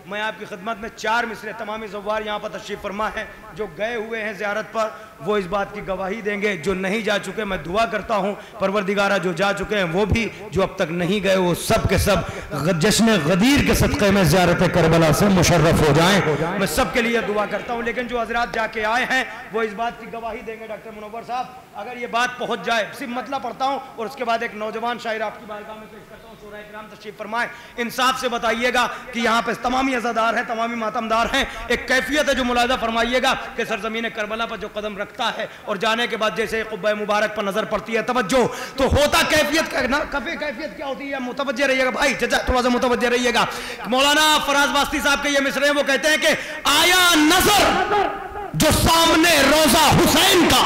میں آپ کی خدمت میں 4 مصرے تمامی زوار یہاں پر تشریف فرما ہیں جو گئے ہوئے ہیں زیارت پر وہ اس بات کی گواہی دیں گے، جو نہیں جا چکے میں دعا کرتا ہوں پروردگارہ جو جا چکے ہیں وہ بھی، جو اب تک نہیں گئے وہ سب کے سب جشن غدیر کے صدقے میں زیارت کربلا سے مشرف ہو جائیں، میں سب کے لیے دعا کرتا ہوں۔ لیکن جو حضرات جا کے آئے ہیں وہ اس بات کی گواہی دیں گے ڈاکٹر منور صاحب، اگر یہ بات پہنچ جائے، صرف مطلع پڑھتا ہوں اور اس کے بعد ایک نوجوان شاعر آپ کی بارگاہ میں پیش کرتا ہوں، شورائے کرام تشریف فرمائیں، انصاف سے بتائیے گا کہ یہاں پہ تمامی عزادار ہیں، تمامی ماتمدار ہیں، ایک کیفیت ہے جو ملاحظہ فرمائیے گا کہ سرزمین کربلا پر جو قدم رکھتا ہے اور جانے کے بعد جیسے قبہ مبارک پر نظر پڑتی ہے توجہ تو ہوتا کیفیت کیفیت کیا ہوتی ہے، متوجہ رہیے گا بھائی، چچا تھوڑا سا متوجہ رہیے گا۔ مولانا فراز واسطی صاحب کے یہ مصرے ہیں، وہ کہتے ہیں کہ آیا نظر جو سامنے روضہ حسین کا،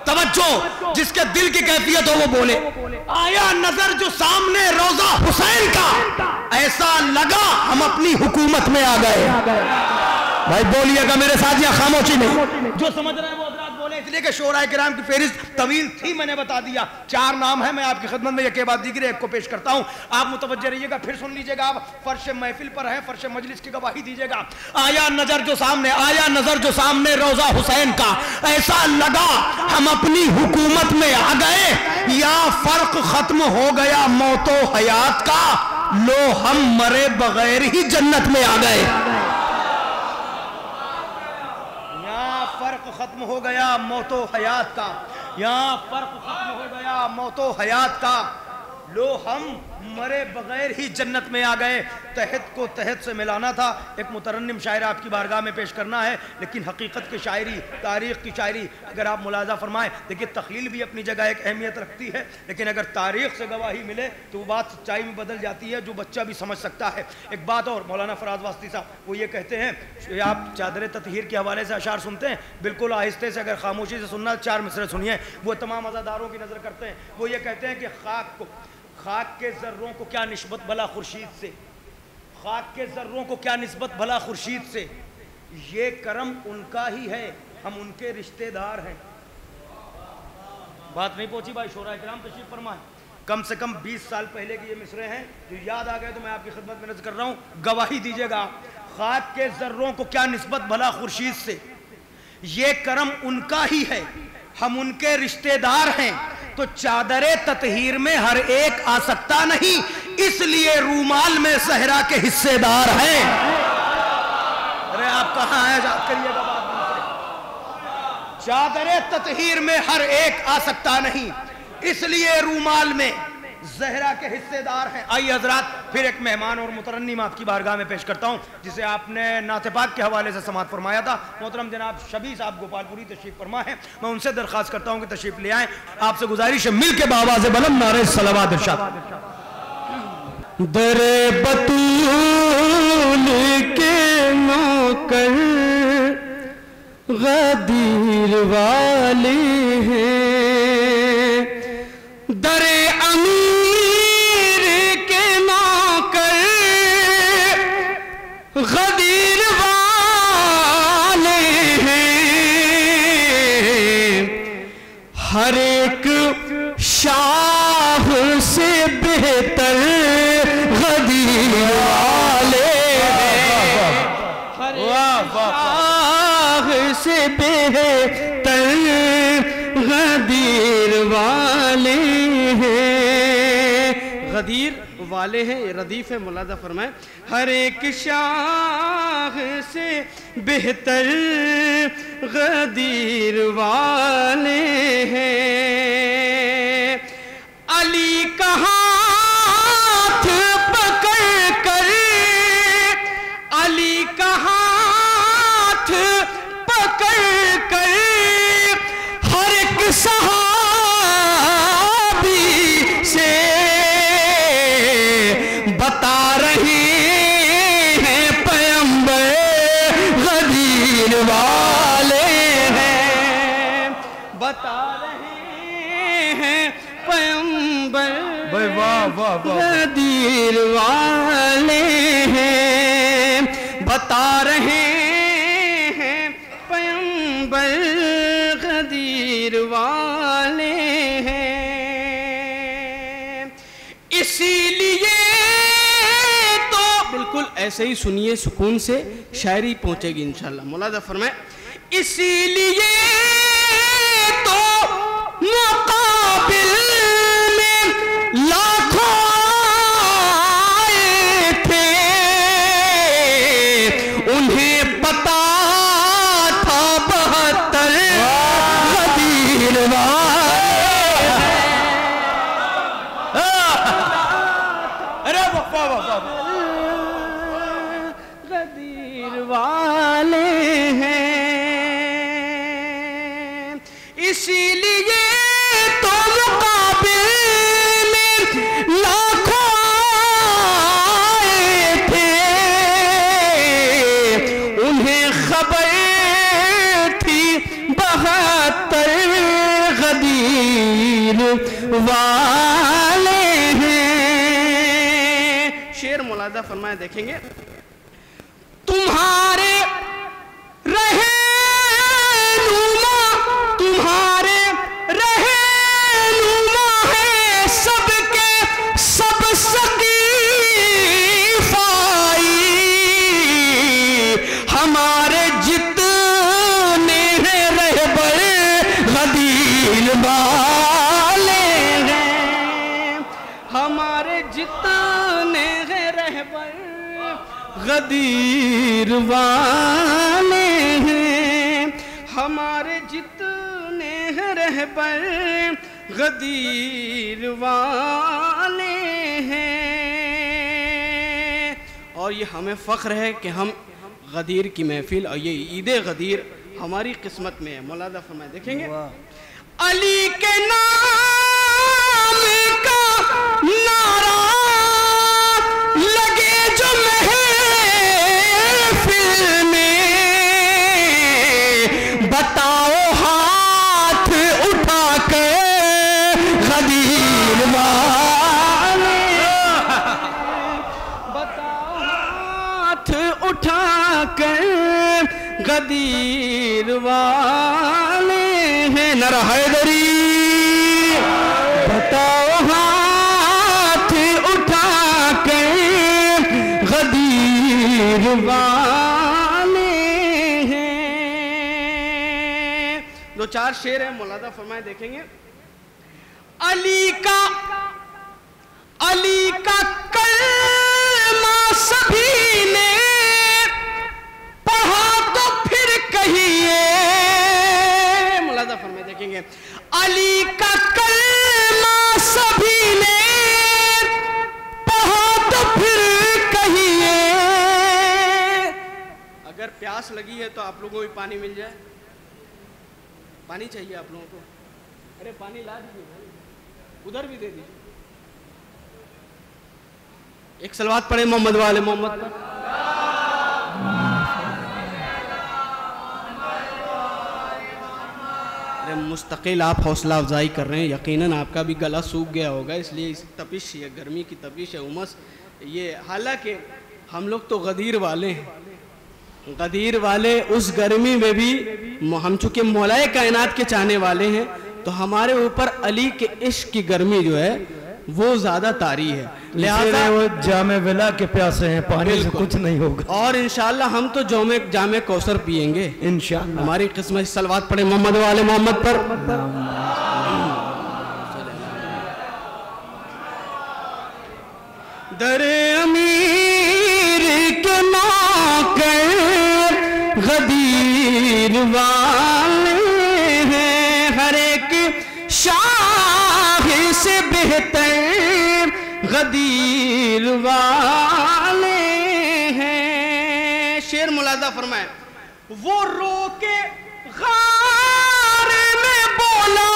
توجہ جس کے دل کی کیفیت ہو وہ بولے، آیا نظر جو سامنے روضہ حسین کا، ایسا لگا ہم اپنی حکومت میں آ گئے۔ بھائی بولیے گا میرے ساتھ یا خاموشی نہیں؟ جو سمجھ رہے ہیں وہ حضرات بولے، اس لیے کہ شورائے کرام کی فہرست طویل تھی، میں نے بتا دیا 4 نام ہیں، میں آپ کی خدمت میں یہ بعد دیگر ایک کو پیش کرتا ہوں، آپ متوجہ رہیے گا، پھر سن لیجئے گا، آپ فرش محفل پر ہیں، فرش مجلس کی گواہی دیجئے گا۔ آیا نظر جو سامنے روضہ حسین کا، ایسا لگا ہم اپنی حکومت میں آ گئے، یا فرق ختم ہو گیا موت و حیات کا، لو ہم مرے بغیر ہی جنت میں آ گئے۔ فرق ختم ہو گیا موت و حیات کا، یہاں فرق ختم ہو گیا موت و حیات کا، لو ہم مرے بغیر ہی جنت میں آ گئے۔ تحت کو تحت سے ملانا تھا، ایک مترنم شاعر آپ کی بارگاہ میں پیش کرنا ہے، لیکن حقیقت کی شاعری، تاریخ کی شاعری اگر آپ ملاحظہ فرمائیں، دیکھیں تخیل بھی اپنی جگہ ایک اہمیت رکھتی ہے، لیکن اگر تاریخ سے گواہی ملے تو وہ بات سچائی میں بدل جاتی ہے جو بچہ بھی سمجھ سکتا ہے۔ ایک بات اور، مولانا فراز واسطی صاحب وہ یہ کہتے ہیں، آپ چادر تطہیر کے حوالے سے اشعار سنتے ہیں، بالکل آہستہ سے اگر خاموشی سے سننا 4 مصرے سنیے، وہ تمام عزاداروں کی نظر کرتے ہیں، وہ یہ کہتے ہیں کہ خاک کے ذروں کو کیا نسبت بھلا خورشید سے، خاک کے ذروں کو کیا نسبت بھلا خورشید سے، یہ کرم ان کا ہی ہے، ہم ان کے رشتہ دار ہیں۔ بات نہیں پہنچی بھائی، شورائے کرام تشریف فرمائیں، کم سے کم 20 سال پہلے کے یہ مصرے ہیں جو یاد آ گئے تو میں آپ کی خدمت میں نظر کر رہا ہوں، گواہی دیجئے گا۔ خاک کے ذروں کو کیا نسبت بھلا خورشید سے، یہ کرم ان کا ہی ہے، ہم ان کے رشتہ دار ہیں، تو چادر تطہیر میں ہر ایک آ سکتا نہیں، اس لیے رومال میں زہرا کے حصے دار ہیں۔ ارے آپ کہاں ہیں، یاد کریے گا بات سے، چادر تطہیر میں ہر ایک آ سکتا نہیں، اس لیے رومال میں زہرا کے حصے دار ہیں۔ آئیے حضرات پھر ایک مہمان اور مترنم آپ کی بارگاہ میں پیش کرتا ہوں جسے آپ نے نعت پاک کے حوالے سے سماعت فرمایا تھا، محترم جناب شبی صاحب گوپال پوری تشریف فرما ہے، میں ان سے درخواست کرتا ہوں کہ تشریف لے آئیں، آپ سے گزارش ہے مل کے بآواز بلند نعرہ صلوات ارشاد۔ در بطول کے نوکر غدیر والے ہیں، در امیر کے نوکر غدیر والے ہیں، ہر ایک شاہ سے بہتر غدیر والے ہیں، ہر ایک شاہ سے بہتر غدیر والے ہیں، غدیر والے ہیں، یہ ردیف ہے، ملاحظہ فرمائیں، ہر ایک شاہ سے بہتر غدیر والے ہیں، علی کا ہاتھ پکڑ کر، علی کا ہاتھ پکڑ کر ہر ایک صحابی سے بتا رہے ہیں پیغمبر غدیر والے ہیں، بتا رہے ہیں پیغمبر غدیر والے ہیں، بتا رہے ہیں پیغمبر غدیر والے ہیں، اسی لیے تو بالکل ایسے ہی سنیے سکون سے، شاعری پہنچے گی انشاءاللہ۔ مولانا فرمائے اسی لیے تو مقابل میں لاکھوں آئے تھے، انہیں پتا تھا 72 غدیر والے غدیر والے ہیں، اسی لیے تو مقابل میں لاکھوں آئے تھے، انہیں خبر تھی 72 غدیر والے ہیں۔ شعر مولانا فرمایا دیکھیں گے، تمہارے تمہارے رہنما ہے سب کے سب ثقیف آئی، ہمارے جتنے ہیں رہبر غدیر والے ہیں، ہمارے جتنے ہیں رہبر غدیر والے ہیں، ہمارے جتنے ہیں رہبر غدیر والے ہیں۔ اور یہ ہمیں فخر ہے کہ ہم غدیر کی محفل اور یہ عید غدیر ہماری قسمت میں ہے۔ مولانا فرمائے دیکھیں گے، علی کے نام کا نعرہ لگے جو محفل میں، بتاؤ ہاتھ اٹھا کے غدیر والے، بتاؤ ہاتھ اٹھا کے غدیر والے ہیں، نعرہ حیدری، بتاؤ ہاتھ اٹھا کے غدیر والے ہیں۔ دو چار شعر ہیں مولانا فرمائے دیکھیں گے، علی کا کلمہ سبھی نے پڑھا تو پھر کہیے، مولانا فرمائے دیکھیں گے، علی کا کلمہ سبھی نے پڑھا تو پھر کہیے، اگر پیاس لگی ہے تو آپ لوگوں کو بھی پانی مل جائے، پانی چاہیے آپ لوگوں کو، ارے پانی لا دیجیے بھائی، ادھر بھی دے دیجیے، ایک صلوات پڑھیں محمد والے محمد پر۔ مستقل آپ حوصلہ افزائی کر رہے ہیں، یقیناً آپ کا بھی گلا سوکھ گیا ہوگا، اس لیے اس تپش یا گرمی کی تپش ہے، امس یہ، حالانکہ ہم لوگ تو غدیر والے ہیں، غدیر والے اس گرمی میں بھی ہم چونکہ مولائے کائنات کے چاہنے والے ہیں تو ہمارے اوپر علی کے عشق کی گرمی جو ہے وہ زیادہ طاری ہے، لہذا وہ جامع ولا کے پیاسے ہیں، پانی سے کچھ نہیں ہوگا، اور انشاءاللہ ہم تو جامع کوثر پیئیں گے انشاءاللہ۔ ہماری قسمت، صلوات پڑھیں محمد والے محمد پر۔ در امیر کے نوکر غدیر والے ہیں، ہر ایک شاہ سے بہتر غدیر والے ہیں۔ شعر ملاحظہ فرمائے، وہ رو کے غار میں بولا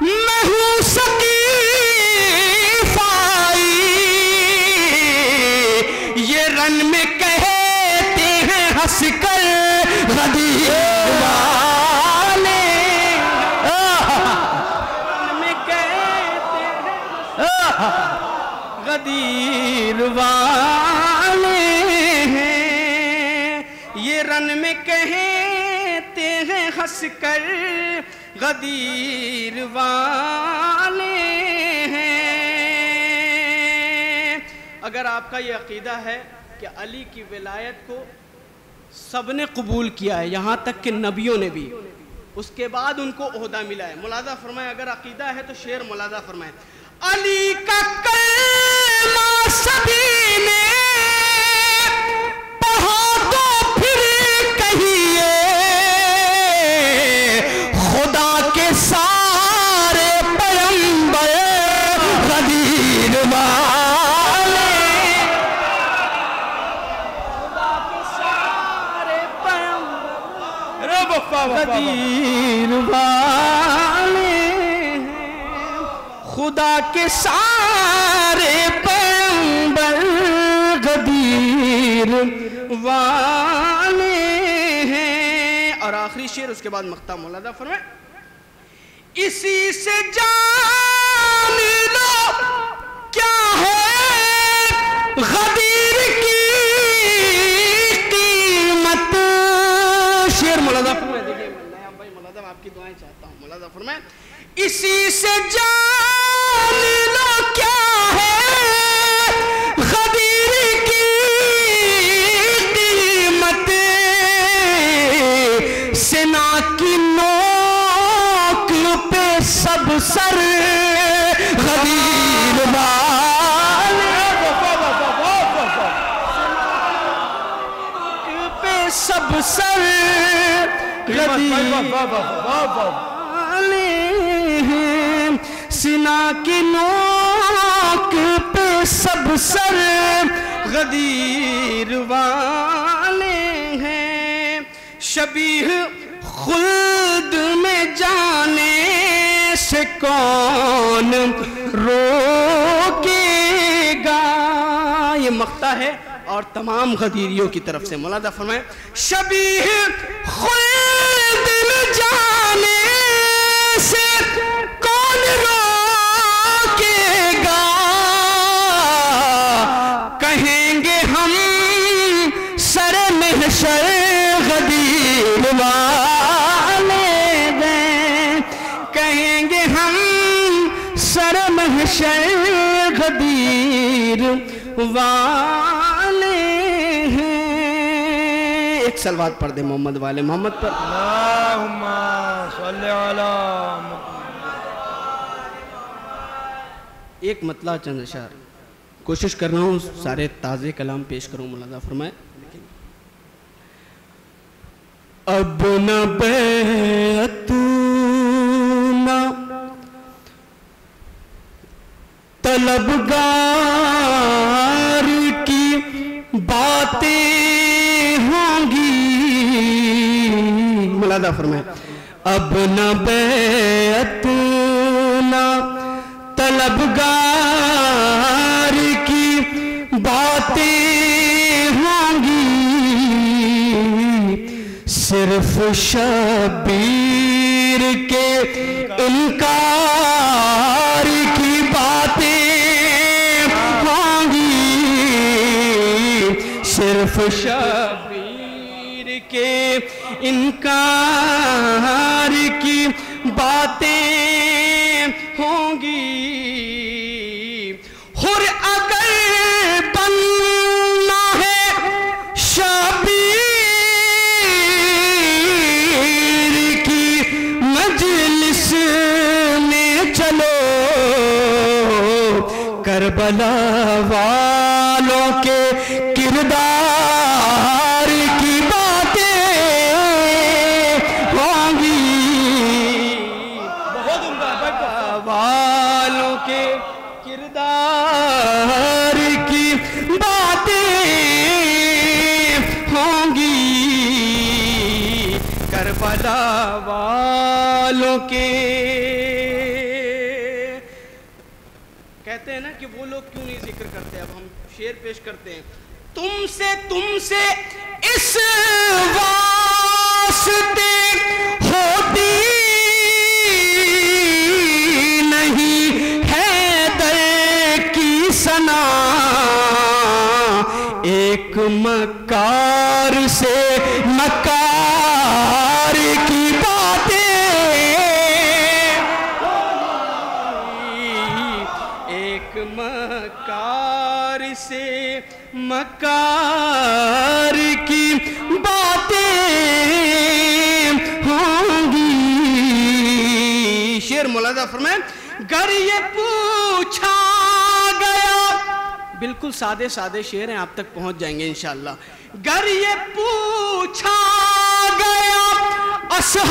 میں ہوں سقیف آئی، یہ رن میں کہتے ہیں ہنس کر غدیر والے، رن میں کہتے ہیں غدیر والے ہیں، یہ رن میں کہتے ہیں ہنس کر غدیر والے ہیں۔ اگر اگر آپ کا یہ عقیدہ ہے کہ علی کی ولایت کو سب نے قبول کیا ہے، یہاں تک کہ نبیوں نے بھی، اس کے بعد ان کو عہدہ ملا ہے، ملاحظہ فرمائیں، اگر عقیدہ ہے تو شعر ملاحظہ فرمائیں، علی کا کلمہ سبھی نے پڑھا تو پھر کہیے، خدا کے سارے پیغمبر غدیر والے، خدا کے سارے پیغمبر غدیر والے ہیں، خدا کے سارے پیغمبر غدیر والے ہیں۔ اور آخری شعر، اس کے بعد مقطع ملاحظہ فرمائیں، اسی سے جان لو کیا ہے غدیر کی قیمت، شعر ملاحظہ فرمائیں، دیکھیں میں بھائی ملاحظہ آپ کی دعائیں چاہتا ہوں، ملاحظہ فرمائیں، اسی سے جان لو کیا ہے غدیر کی قیمت، سنا کی نوک پہ سب سر غدیر والے، پہ سب سر غدیر والے ہیں، سنا کی نوک پہ سب سر غدیر والے ہیں، شبیہ خلد میں جانے سے کون روکے گا، یہ مقطع ہے اور تمام غدیریوں کی طرف سے، ملاحظہ فرمائیں، شبیہ خلد میں جانے سے کون روکے گا، کہیں گے ہم سر محشر غدیر والے دیں، کہیں گے ہم سر محشر غدیر والے ہیں۔ ایک سلوات پڑھ دیں محمد والے محمد پر، اللہم صلی علی محمد۔ ایک مطلع چند اشعار کوشش کر رہا ہوں سارے تازے کلام پیش کروں، ملاحظہ فرمائیں، اب نہ بیعت نہ طلبگار کی باتیں ہوں گی، ملاحظہ فرمائیں، اب نہ بیعت نہ طلبگار کی باتیں ہوں گی، صرف شبیر کے انکار کی باتیں ہوں گی، صرف شبیر کے انکار کی باتیں ہوں گی، اور اگر بننا ہے شبیر کی مجلس میں چلو، کربلا والوں کے کردار کی باتیں ہوں گی، والوں کے کردار کی باتیں ہوں گی، کربلا والوں کے، کہتے ہیں نا کہ وہ لوگ کیوں نہیں ذکر کرتے، اب ہم شعر پیش کرتے ہیں، تم سے اس واسطے ہوتی نہیں حیدر کی ثنا، ایک مکار سے مکار کی باتیں، ایک مکار سے مکار کی باتیں ہوں گی. شعر ملاحظہ فرمائیں. گر یہ پوچھا گیا، بالکل سادے سادے شعر ہیں، آپ تک پہنچ جائیں گے انشاءاللہ. گر یہ پوچھا گیا اصحاب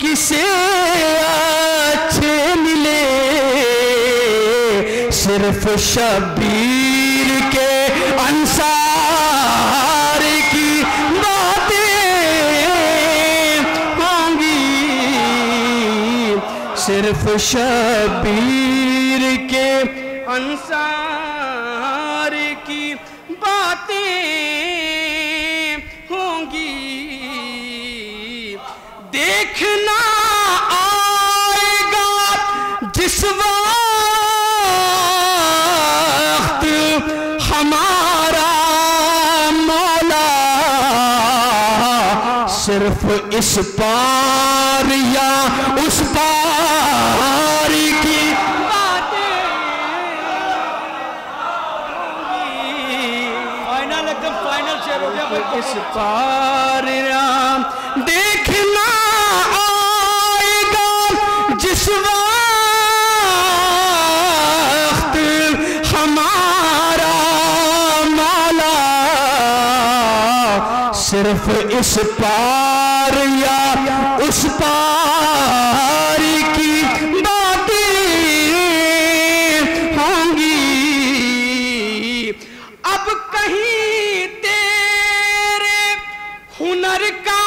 کسے اچھے ملے، صرف شبیر کے انصار کی باتیں ہوں گی، صرف شبیر کے انصار کی باتیں ہوں گی. دیکھنا آئے گا جس وقت ہمارا مولا، صرف اس پار یا اس پار کی باتیں فائنل ایک دم فائنل شعر ہو گیا. اس پار یا دیکھنا آئے گا جس وقت ہمارا مولا، صرف اس پار یا اس پار کی باتیں ہوں گی. اب کہیں تیرے ہنر کا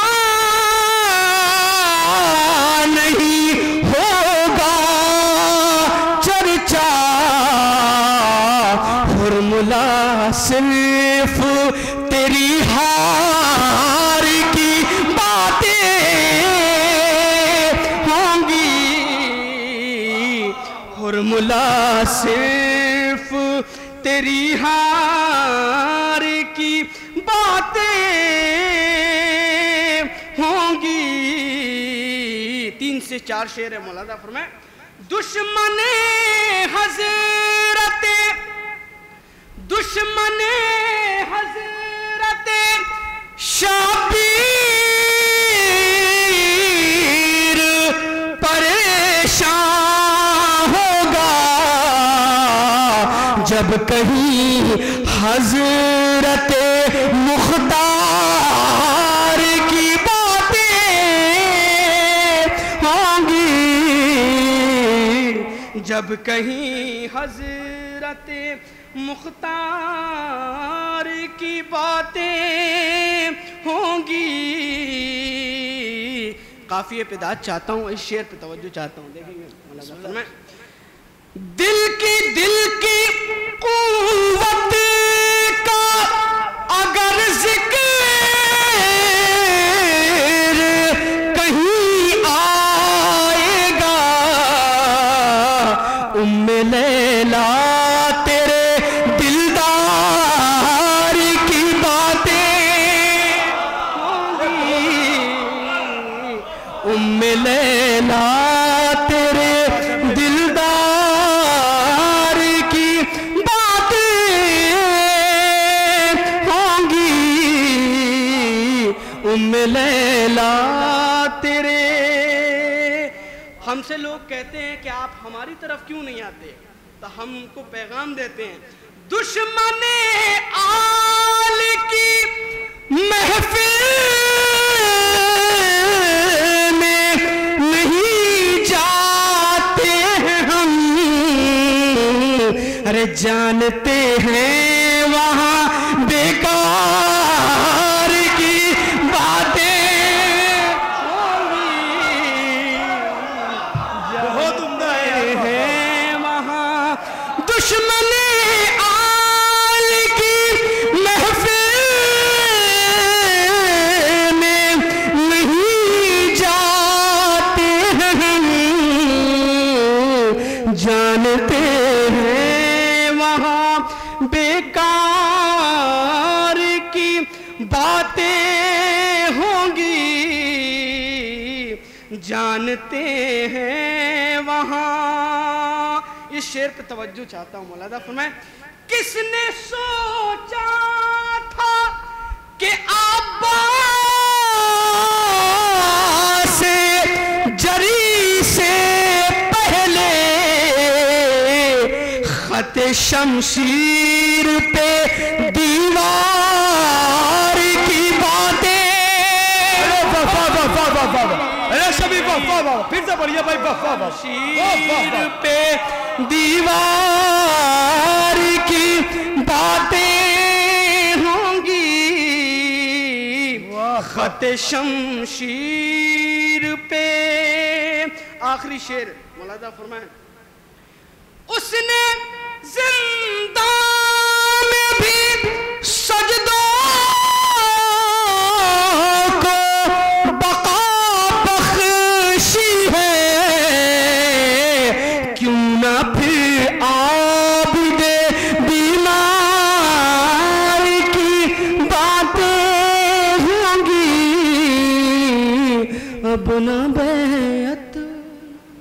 نہیں ہوگا چرچا، فرمولا صرف تیری ہار کی باتیں ہوں گی، فرمولا صرف تیری ہار کی باتیں ہوں گی. 3 سے 4 شعر ہے، ملاحظہ فرمائیں. دشمن حضرت شبیر پریشان ہوگا جب کہیں حضرت مختار کی باتیں ہوں گی، جب کہیں حضرت مختار کی باتیں ہوں گی. قافیے پہ داد چاہتا ہوں، اس شعر پہ توجہ چاہتا ہوں. دیکھیں گے دل کی قوت کا اگر ذکر کہیں آئے گا، ام لیلا تیرے دلدار کی باتیں ہوں گی، ام لیلا تیرے دلدار کی باتیں ہوں گی، ام لیلا تیرے. ہم سے لوگ کہتے ہیں کہ آپ ہماری طرف کیوں نہیں آتے، تو ہم ان کو پیغام دیتے ہیں. دشمن آل کی محفل میں نہیں جاتے ہیں ہم، ارے جانتے ہیں وہاں بیکار کی باتیں بہت عمدہ ہیں وہاں. دشمن آل کی محفل میں نہیں جاتے ہیں، جانتے ہیں وہاں بیکار کی باتیں ہوں گی، جانتے ہیں وہاں یہ شعر پہ توجہ چاہتا ہوں مولانا فرمائیں کس نے سوچا تھا کہ عباس جری سے پہلے خط شمشیر پہ دیوار کی باتیں پھر سے بڑھیا بھائی شمشیر پہ دیوار کی باتیں ہوں گی خط شمشیر پہ آخری شعر مولانا فرمائیں اس نے زندان میں بھی سجدوں کو بقا بخشی ہے کیوں نہ پھر عابد بیمار کی باتیں ہوں گی اب نہ بیعت